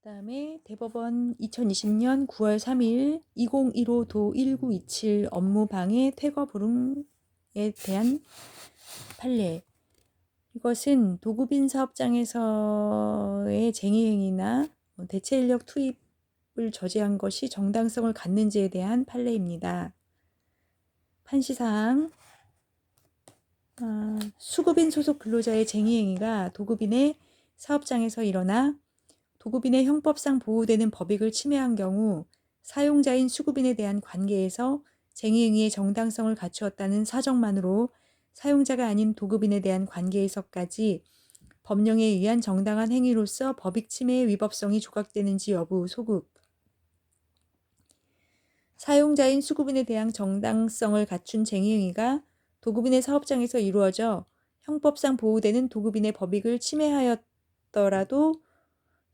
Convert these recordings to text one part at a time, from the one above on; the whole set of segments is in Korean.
그다음에 대법원 2020년 9월 3일 2015도 1927 업무방해 퇴거 불응에 대한 판례. 이것은 도급인 사업장에서의 쟁의행위나 대체인력 투입을 저지한 것이 정당성을 갖는지에 대한 판례입니다. 판시사항 수급인 소속 근로자의 쟁의행위가 도급인의 사업장에서 일어나 도급인의 형법상 보호되는 법익을 침해한 경우 사용자인 수급인에 대한 관계에서 쟁의행위의 정당성을 갖추었다는 사정만으로 사용자가 아닌 도급인에 대한 관계에서까지 법령에 의한 정당한 행위로서 법익 침해의 위법성이 조각되는지 여부 소급. 사용자인 수급인에 대한 정당성을 갖춘 쟁의행위가 도급인의 사업장에서 이루어져 형법상 보호되는 도급인의 법익을 침해하였더라도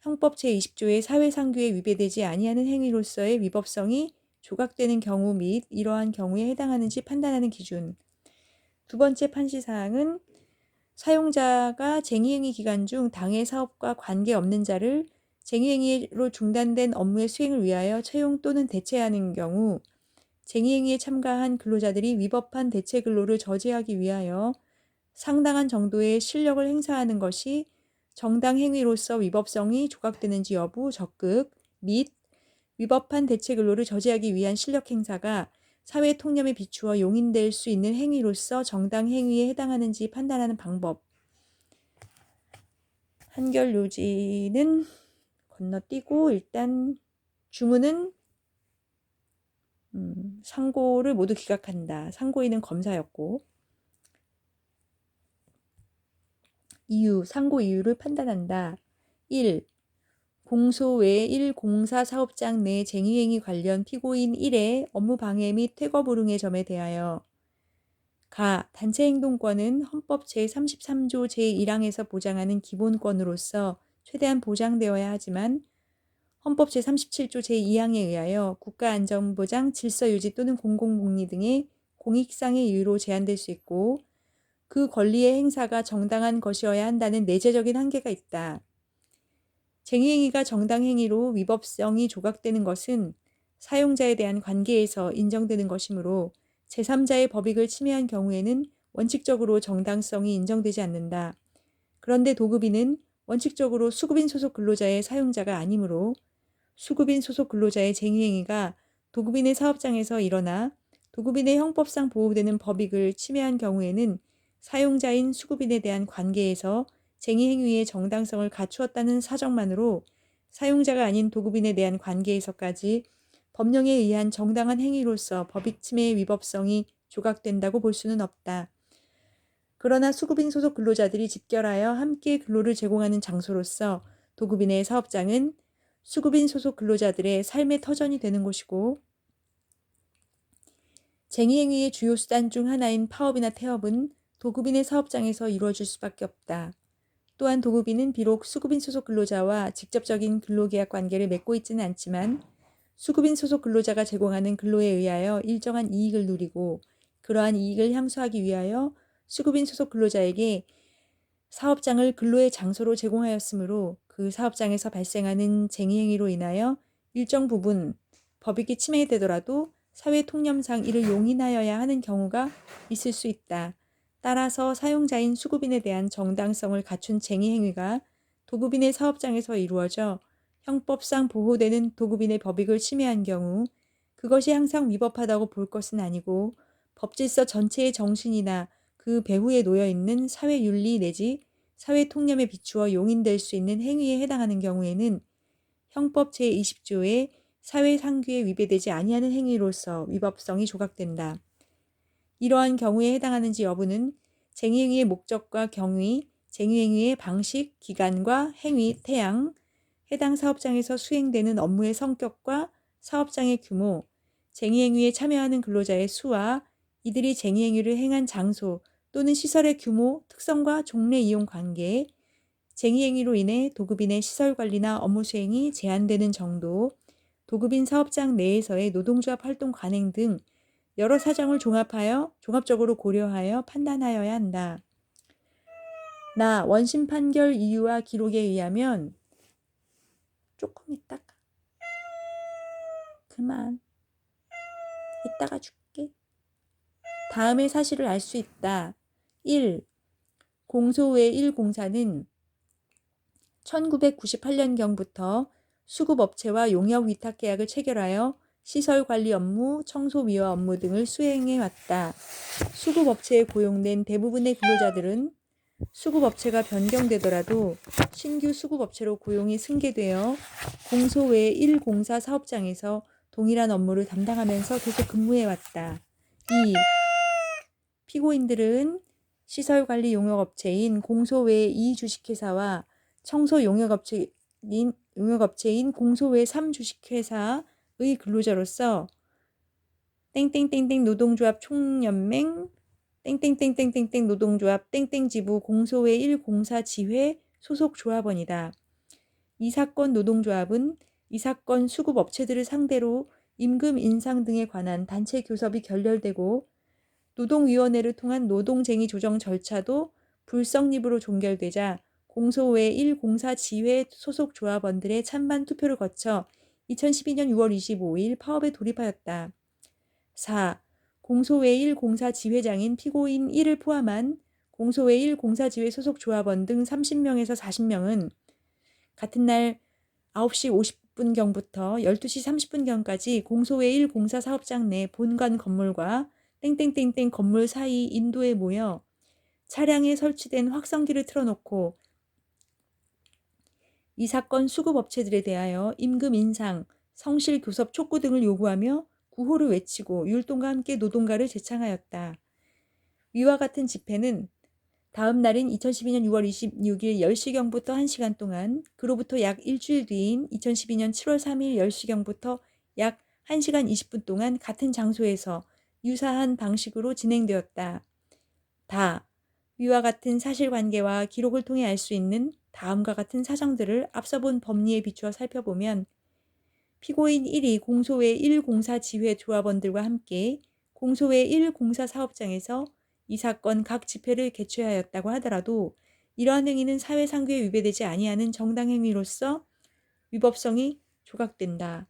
형법 제20조의 사회상규에 위배되지 아니하는 행위로서의 위법성이 조각되는 경우 및 이러한 경우에 해당하는지 판단하는 기준. 두 번째 판시사항은 사용자가 쟁의행위 기간 중 당해 사업과 관계없는 자를 쟁의행위로 중단된 업무의 수행을 위하여 채용 또는 대체하는 경우 쟁의행위에 참가한 근로자들이 위법한 대체 근로를 저지하기 위하여 상당한 정도의 실력을 행사하는 것이 정당 행위로서 위법성이 조각되는지 여부 적극 및 위법한 대체 근로를 저지하기 위한 실력 행사가 사회 통념에 비추어 용인될 수 있는 행위로서 정당 행위에 해당하는지 판단하는 방법. 한결 요지는 건너뛰고 일단 주문은 상고를 모두 기각한다. 상고인은 검사였고 이유, 상고 이유를 판단한다. 1. 공소 외 1공사 사업장 내 쟁의행위 관련 피고인 1의 업무 방해 및 퇴거 불응의 점에 대하여 단체행동권은 헌법 제33조 제1항에서 보장하는 기본권으로서 최대한 보장되어야 하지만 헌법 제37조 제2항에 의하여 국가안전보장, 질서유지 또는 공공복리 등의 공익상의 이유로 제한될 수 있고 그 권리의 행사가 정당한 것이어야 한다는 내재적인 한계가 있다. 쟁의행위가 정당행위로 위법성이 조각되는 것은 사용자에 대한 관계에서 인정되는 것이므로 제3자의 법익을 침해한 경우에는 원칙적으로 정당성이 인정되지 않는다. 그런데 도급인은 원칙적으로 수급인 소속 근로자의 사용자가 아니므로 수급인 소속 근로자의 쟁의행위가 도급인의 사업장에서 일어나 도급인의 형법상 보호되는 법익을 침해한 경우에는 사용자인 수급인에 대한 관계에서 쟁의행위의 정당성을 갖추었다는 사정만으로 사용자가 아닌 도급인에 대한 관계에서까지 법령에 의한 정당한 행위로서 법익 침해의 위법성이 조각된다고 볼 수는 없다. 그러나 수급인 소속 근로자들이 집결하여 함께 근로를 제공하는 장소로서 도급인의 사업장은 수급인 소속 근로자들의 삶의 터전이 되는 곳이고 쟁의행위의 주요 수단 중 하나인 파업이나 태업은 도급인의 사업장에서 이루어질 수밖에 없다. 또한 도급인은 비록 수급인 소속 근로자와 직접적인 근로계약 관계를 맺고 있지는 않지만 수급인 소속 근로자가 제공하는 근로에 의하여 일정한 이익을 누리고 그러한 이익을 향수하기 위하여 수급인 소속 근로자에게 사업장을 근로의 장소로 제공하였으므로 그 사업장에서 발생하는 쟁의행위로 인하여 일정 부분 법익이 침해되더라도 사회 통념상 이를 용인하여야 하는 경우가 있을 수 있다. 따라서 사용자인 수급인에 대한 정당성을 갖춘 쟁의행위가 도급인의 사업장에서 이루어져 형법상 보호되는 도급인의 법익을 침해한 경우 그것이 항상 위법하다고 볼 것은 아니고 법질서 전체의 정신이나 그 배후에 놓여있는 사회윤리 내지 사회통념에 비추어 용인될 수 있는 행위에 해당하는 경우에는 형법 제20조의 사회상규에 위배되지 아니하는 행위로서 위법성이 조각된다. 이러한 경우에 해당하는지 여부는 쟁의행위의 목적과 경위, 쟁의행위의 방식, 기간과 행위, 태양, 해당 사업장에서 수행되는 업무의 성격과 사업장의 규모, 쟁의행위에 참여하는 근로자의 수와 이들이 쟁의행위를 행한 장소 또는 시설의 규모, 특성과 종래 이용 관계, 쟁의행위로 인해 도급인의 시설관리나 업무 수행이 제한되는 정도, 도급인 사업장 내에서의 노동조합 활동 관행 등 여러 사정을 종합적으로 고려하여 판단하여야 한다. 원심 판결 이유와 기록에 의하면 조금 있다가. 그만. 이따가 줄게. 다음의 사실을 알 수 있다. 1. 공소외 1공사는 1998년경부터 수급업체와 용역위탁계약을 체결하여 시설관리 업무, 청소미화 업무 등을 수행해왔다. 수급업체에 고용된 대부분의 근로자들은 수급업체가 변경되더라도 신규 수급업체로 고용이 승계되어 공소외 1공사 사업장에서 동일한 업무를 담당하면서 계속 근무해왔다. 2. 피고인들은 시설관리 용역업체인 공소외 2주식회사와 청소 용역업체인 공소외 3주식회사의 근로자로서 땡땡땡땡 노동조합 총연맹 땡땡땡땡땡땡 노동조합 땡땡지부 공소외 1공사 지회 소속 조합원이다. 이 사건 노동조합은 이 사건 수급업체들을 상대로 임금 인상 등에 관한 단체 교섭이 결렬되고 노동위원회를 통한 노동쟁의 조정 절차도 불성립으로 종결되자 공소외 1공사 지회 소속 조합원들의 찬반 투표를 거쳐 2012년 6월 25일 파업에 돌입하였다. 4. 공소외 1공사 지회장인 피고인 1을 포함한 공소외 1공사 지회 소속 조합원 등 30명에서 40명은 같은 날 9시 50분경부터 12시 30분경까지 공소외 1공사 사업장 내 본관 건물과 땡땡땡땡 건물 사이 인도에 모여 차량에 설치된 확성기를 틀어놓고 이 사건 수급업체들에 대하여 임금 인상, 성실 교섭 촉구 등을 요구하며 구호를 외치고 율동과 함께 노동가를 제창하였다. 위와 같은 집회는 다음 날인 2012년 6월 26일 10시경부터 1시간 동안, 그로부터 약 일주일 뒤인 2012년 7월 3일 10시경부터 약 1시간 20분 동안 같은 장소에서 유사한 방식으로 진행되었다. 위와 같은 사실관계와 기록을 통해 알 수 있는 다음과 같은 사정들을 앞서 본 법리에 비추어 살펴보면 피고인 1이 공소외 1공사 지회 조합원들과 함께 공소외 1공사 사업장에서 이 사건 각 집회를 개최하였다고 하더라도 이러한 행위는 사회상규에 위배되지 아니하는 정당 행위로서 위법성이 조각된다.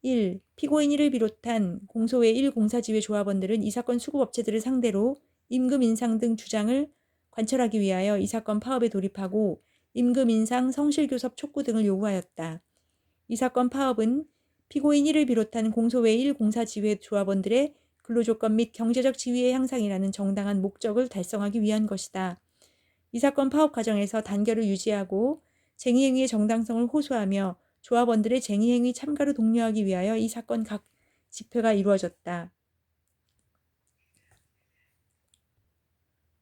1. 피고인 1을 비롯한 공소외 1공사 지회 조합원들은 이 사건 수급업체들을 상대로 임금 인상 등 주장을 관철하기 위하여 이 사건 파업에 돌입하고 임금 인상, 성실교섭 촉구 등을 요구하였다. 이 사건 파업은 피고인 1을 비롯한 공소외 1공사 지회 조합원들의 근로조건 및 경제적 지위의 향상이라는 정당한 목적을 달성하기 위한 것이다. 이 사건 파업 과정에서 단결을 유지하고 쟁의행위의 정당성을 호소하며 조합원들의 쟁의행위 참가를 독려하기 위하여 이 사건 각 집회가 이루어졌다.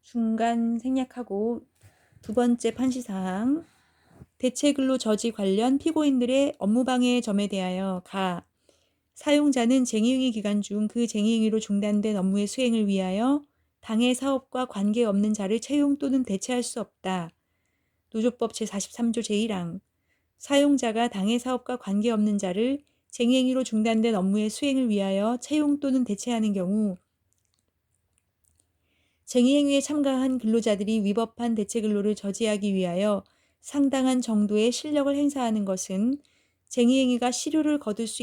중간 생략하고 두 번째 판시사항 대체근로 저지 관련 피고인들의 업무방해 점에 대하여 사용자는 쟁의행위 기간 중 그 쟁의행위로 중단된 업무의 수행을 위하여 당해 사업과 관계없는 자를 채용 또는 대체할 수 없다. 노조법 제43조 제1항 사용자가 당해 사업과 관계없는 자를 쟁의행위로 중단된 업무의 수행을 위하여 채용 또는 대체하는 경우 쟁의행위에 참가한 근로자들이 위법한 대체근로를 저지하기 위하여 상당한 정도의 실력을 행사하는 것은 쟁의행위가 실효를 거둘 수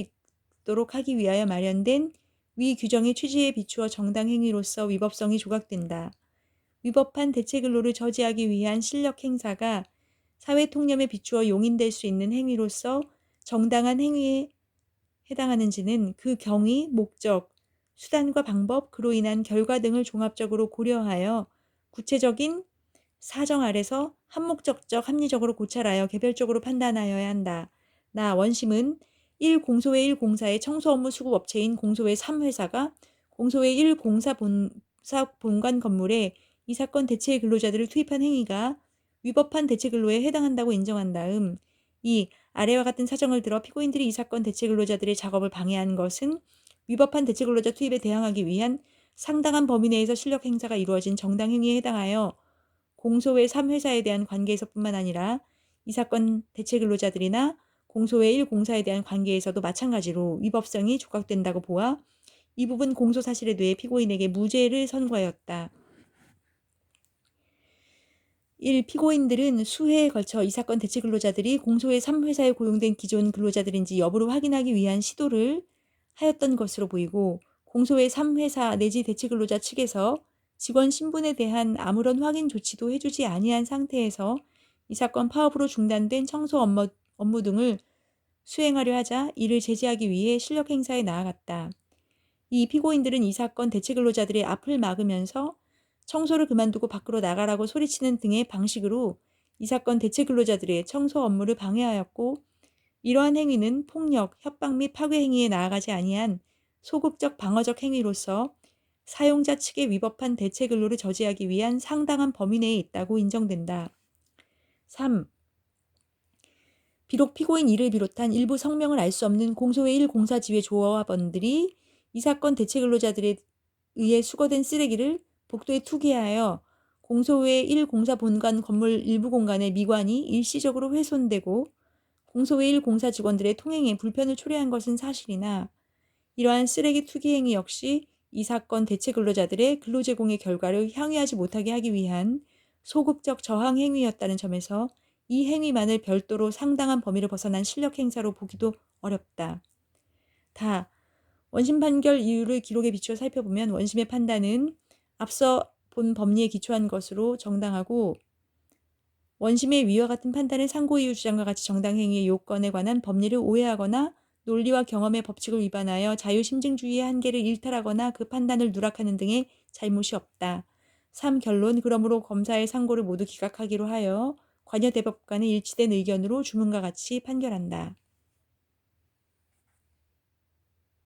있도록 하기 위하여 마련된 위 규정의 취지에 비추어 정당행위로서 위법성이 조각된다. 위법한 대체근로를 저지하기 위한 실력 행사가 사회통념에 비추어 용인될 수 있는 행위로서 정당한 행위에 해당하는지는 그 경위, 목적, 수단과 방법, 그로 인한 결과 등을 종합적으로 고려하여 구체적인 사정 아래서 한목적적 합리적으로 고찰하여 개별적으로 판단하여야 한다. 원심은 1공소외 1공사의 청소 업무 수급 업체인 공소외 3회사가 공소외 1공사 본관 건물에 이 사건 대체 근로자들을 투입한 행위가 위법한 대체 근로에 해당한다고 인정한 다음 2. 아래와 같은 사정을 들어 피고인들이 이 사건 대체 근로자들의 작업을 방해한 것은 위법한 대체 근로자 투입에 대항하기 위한 상당한 범위 내에서 실력 행사가 이루어진 정당 행위에 해당하여 공소외 3회사에 대한 관계에서뿐만 아니라 이 사건 대체 근로자들이나 공소외 1공사에 대한 관계에서도 마찬가지로 위법성이 조각된다고 보아 이 부분 공소 사실에 대해 피고인에게 무죄를 선고하였다. 1. 피고인들은 수회에 걸쳐 이 사건 대체 근로자들이 공소의 3회사에 고용된 기존 근로자들인지 여부를 확인하기 위한 시도를 하였던 것으로 보이고 공소의 3회사 내지 대체 근로자 측에서 직원 신분에 대한 아무런 확인 조치도 해주지 아니한 상태에서 이 사건 파업으로 중단된 청소 업무 등을 수행하려 하자 이를 제지하기 위해 실력 행사에 나아갔다. 이 피고인들은 이 사건 대체 근로자들의 앞을 막으면서 청소를 그만두고 밖으로 나가라고 소리치는 등의 방식으로 이 사건 대체 근로자들의 청소 업무를 방해하였고 이러한 행위는 폭력, 협박 및 파괴 행위에 나아가지 아니한 소극적 방어적 행위로서 사용자 측에 위법한 대체 근로를 저지하기 위한 상당한 범위 내에 있다고 인정된다. 3. 비록 피고인 1을 비롯한 일부 성명을 알 수 없는 공소의 1 공사지회 조합원들이 이 사건 대체 근로자들에 의해 수거된 쓰레기를 복도에 투기하여 공소의 1 공사 본관 건물 일부 공간의 미관이 일시적으로 훼손되고 공소의 1 공사 직원들의 통행에 불편을 초래한 것은 사실이나 이러한 쓰레기 투기 행위 역시 이 사건 대체 근로자들의 근로 제공의 결과를 향유하지 못하게 하기 위한 소극적 저항 행위였다는 점에서 이 행위만을 별도로 상당한 범위를 벗어난 실력 행사로 보기도 어렵다. 다. 원심 판결 이유를 기록에 비추어 살펴보면 원심의 판단은 앞서 본 법리에 기초한 것으로 정당하고 원심의 위와 같은 판단은 상고이유 주장과 같이 정당행위의 요건에 관한 법리를 오해하거나 논리와 경험의 법칙을 위반하여 자유심증주의의 한계를 일탈하거나 그 판단을 누락하는 등의 잘못이 없다. 3. 결론. 그러므로 검사의 상고를 모두 기각하기로 하여 관여 대법관의 일치된 의견으로 주문과 같이 판결한다.